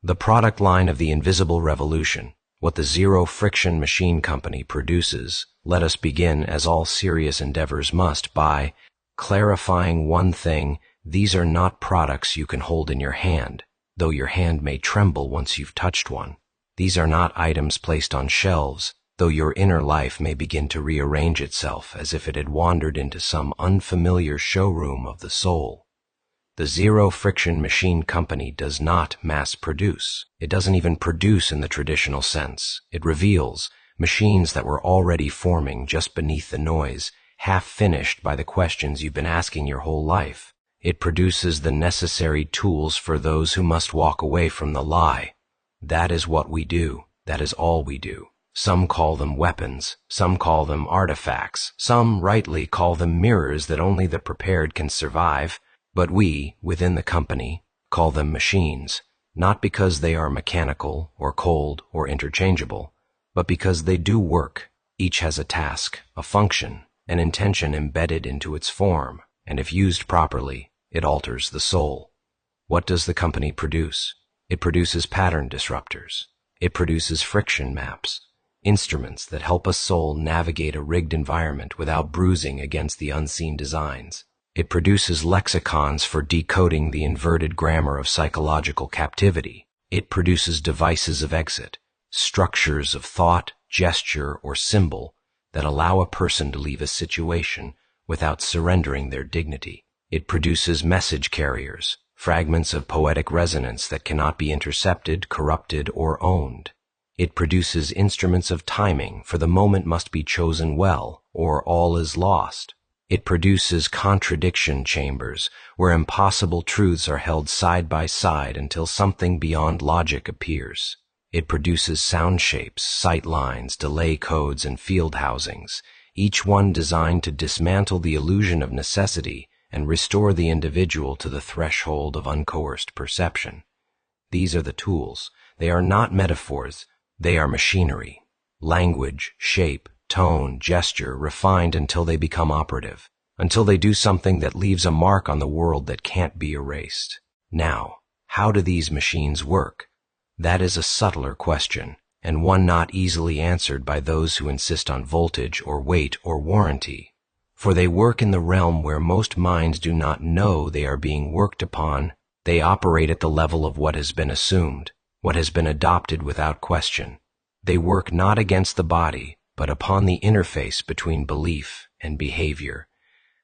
The product line of the invisible revolution, what the XeroFriction machine company produces. Let us begin, as all serious endeavors must, by clarifying one thing: these are not products you can hold in your hand, though your hand may tremble once you've touched one. These are not items placed on shelves, though your inner life may begin to rearrange itself as if it had wandered into some unfamiliar showroom of the soul. The XeroFriction machine company does not mass produce. It doesn't even produce in the traditional sense. It reveals machines that were already forming just beneath the noise, half finished by the questions you've been asking your whole life. It produces the necessary tools for those who must walk away from the lie. That is what we do. That is all we do. Some call them weapons, some call them artifacts, some rightly call them mirrors that only the prepared can survive, but we, within the company, call them machines, not because they are mechanical or cold or interchangeable, but because they do work. Each has a task, a function, an intention embedded into its form, and if used properly, it alters the soul. What does the company produce? It produces pattern disruptors. It produces friction maps, instruments that help a soul navigate a rigged environment without bruising against the unseen designs. It produces lexicons for decoding the inverted grammar of psychological captivity. It produces devices of exit, structures of thought, gesture, or symbol that allow a person to leave a situation without surrendering their dignity. It produces message carriers, fragments of poetic resonance that cannot be intercepted, corrupted, or owned. It produces instruments of timing, for the moment must be chosen well, or all is lost. It produces contradiction chambers, where impossible truths are held side by side until something beyond logic appears. It produces sound shapes, sight lines, delay codes, and field housings, each one designed to dismantle the illusion of necessity and restore the individual to the threshold of uncoerced perception. These are the tools. They are not metaphors. They are machinery. Language, shape, tone, gesture, refined until they become operative, until they do something that leaves a mark on the world that can't be erased. Now, how do these machines work? That is a subtler question, and one not easily answered by those who insist on voltage or weight or warranty. For they work in the realm where most minds do not know they are being worked upon. They operate at the level of what has been assumed, what has been adopted without question. They work not against the body, but upon the interface between belief and behavior,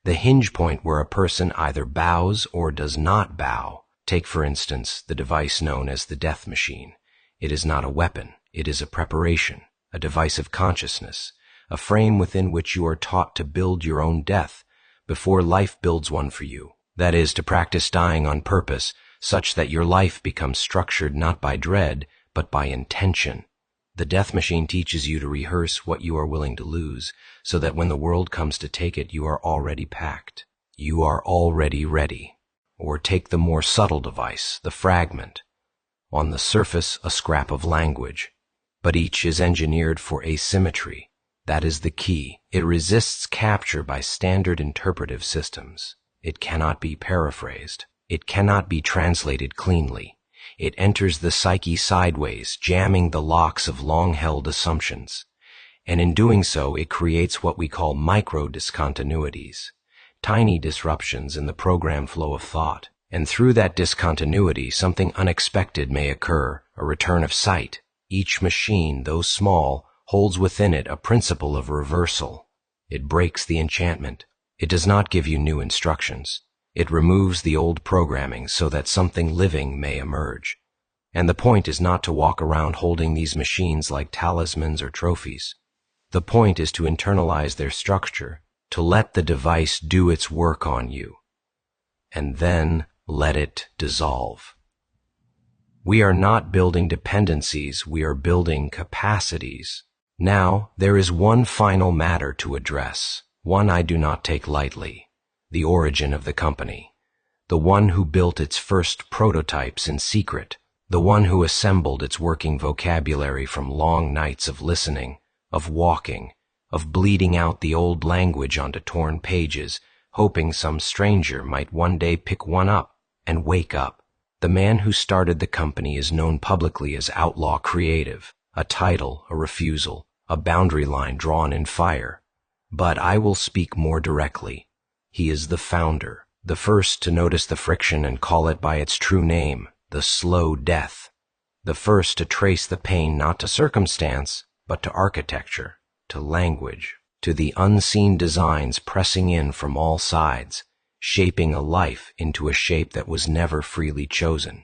the hinge point where a person either bows or does not bow. Take, for instance, the device known as the death machine. It is not a weapon. It is a preparation, a device of consciousness, a frame within which you are taught to build your own death before life builds one for you. That is, to practice dying on purpose, such that your life becomes structured not by dread, but by intention. The death machine teaches you to rehearse what you are willing to lose, so that when the world comes to take it, you are already packed. You are already ready. Or take the more subtle device, the fragment. On the surface, a scrap of language, but each is engineered for asymmetry. That is the key. It resists capture by standard interpretive systems. It cannot be paraphrased. It cannot be translated cleanly. It enters the psyche sideways, jamming the locks of long-held assumptions. And in doing so, it creates what we call micro-discontinuities, tiny disruptions in the program flow of thought. And through that discontinuity, something unexpected may occur, a return of sight. Each machine, though small, holds within it a principle of reversal. It breaks the enchantment. It does not give you new instructions. It removes the old programming so that something living may emerge. And the point is not to walk around holding these machines like talismans or trophies. The point is to internalize their structure, to let the device do its work on you, and then let it dissolve. We are not building dependencies, we are building capacities. Now, there is one final matter to address, one I do not take lightly: the origin of the company, the one who built its first prototypes in secret, the one who assembled its working vocabulary from long nights of listening, of walking, of bleeding out the old language onto torn pages, hoping some stranger might one day pick one up and wake up. The man who started the company is known publicly as Outlaw Creative, a title, a refusal, a boundary line drawn in fire. But I will speak more directly. He is the founder, the first to notice the friction and call it by its true name, the slow death. The first to trace the pain not to circumstance, but to architecture, to language, to the unseen designs pressing in from all sides, shaping a life into a shape that was never freely chosen.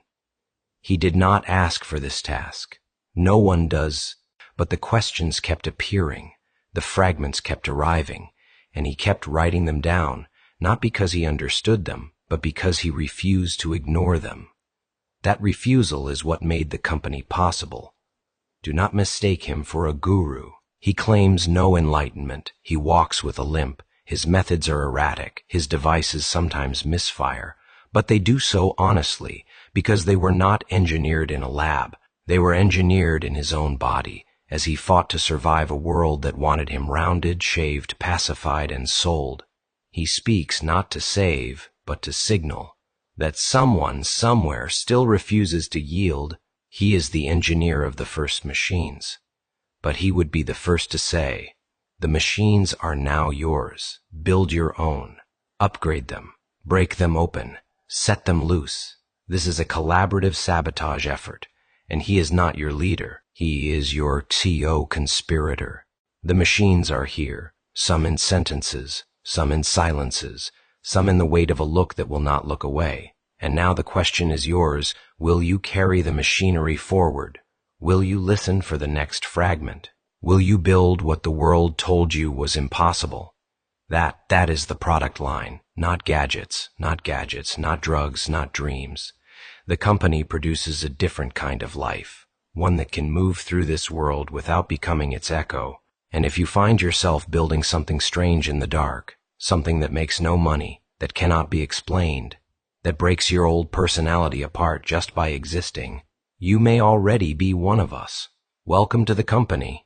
He did not ask for this task. No one does, but the questions kept appearing, the fragments kept arriving, and he kept writing them down, not because he understood them, but because he refused to ignore them. That refusal is what made the company possible. Do not mistake him for a guru. He claims no enlightenment. He walks with a limp. His methods are erratic. His devices sometimes misfire. But they do so honestly, because they were not engineered in a lab. They were engineered in his own body, as he fought to survive a world that wanted him rounded, shaved, pacified, and sold. He speaks not to save, but to signal that someone somewhere still refuses to yield. He is the engineer of the first machines. But he would be the first to say, the machines are now yours. Build your own. Upgrade them. Break them open. Set them loose. This is a collaborative sabotage effort, and he is not your leader. He is your TO conspirator. The machines are here, some in sentences, some in silences, some in the weight of a look that will not look away. And now the question is yours. Will you carry the machinery forward? Will you listen for the next fragment? Will you build what the world told you was impossible? That is the product line, not gadgets, not drugs, not dreams. The company produces a different kind of life, one that can move through this world without becoming its echo. And if you find yourself building something strange in the dark, something that makes no money, that cannot be explained, that breaks your old personality apart just by existing, you may already be one of us. Welcome to the company.